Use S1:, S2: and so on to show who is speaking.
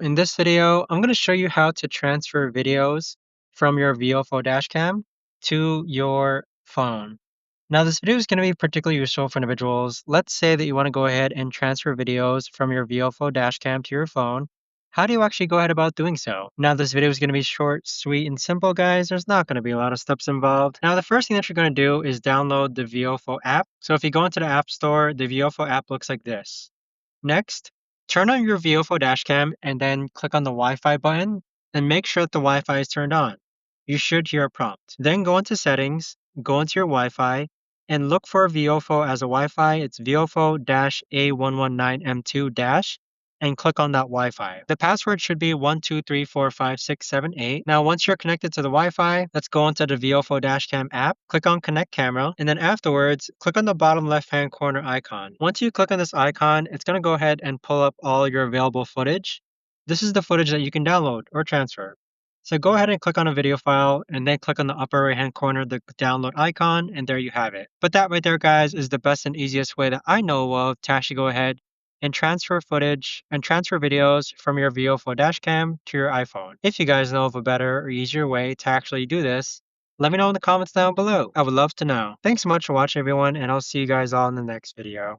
S1: In this video, I'm going to show you how to transfer videos from your VIOFO Dashcam to your phone. Now, this video is going to be particularly useful for individuals. Let's say that you want to go ahead and transfer videos from your VIOFO Dashcam to your phone. How do you actually go ahead about doing so? Now, this video is going to be short, sweet, and simple, guys. There's not going to be a lot of steps involved. Now, the first thing that you're going to do is download the VIOFO app. So if you go into the App Store, the VIOFO app looks like this. Next, turn on your VIOFO dashcam and then click on the Wi-Fi button and make sure that the Wi-Fi is turned on. You should hear a prompt. Then go into settings, go into your Wi-Fi, and look for VIOFO as a Wi-Fi. It's VIOFO-A119M2- and click on that Wi-Fi. The password should be 1234567 8. Now, once you're connected to the Wi-Fi, let's go into the VIOFO Dashcam app, click on Connect Camera, and then afterwards, click on the bottom left-hand corner icon. Once you click on this icon, it's going to go ahead and pull up all your available footage. This is the footage that you can download or transfer. So go ahead and click on a video file and then click on the upper right hand corner, the download icon, and there you have it. But that right there, guys, is the best and easiest way that I know of to actually go ahead and transfer footage and transfer videos from your VIOFO dashcam to your iPhone. If you guys know of a better or easier way to actually do this, let me know in the comments down below. I would love to know. Thanks so much for watching, everyone, and I'll see you guys all in the next video.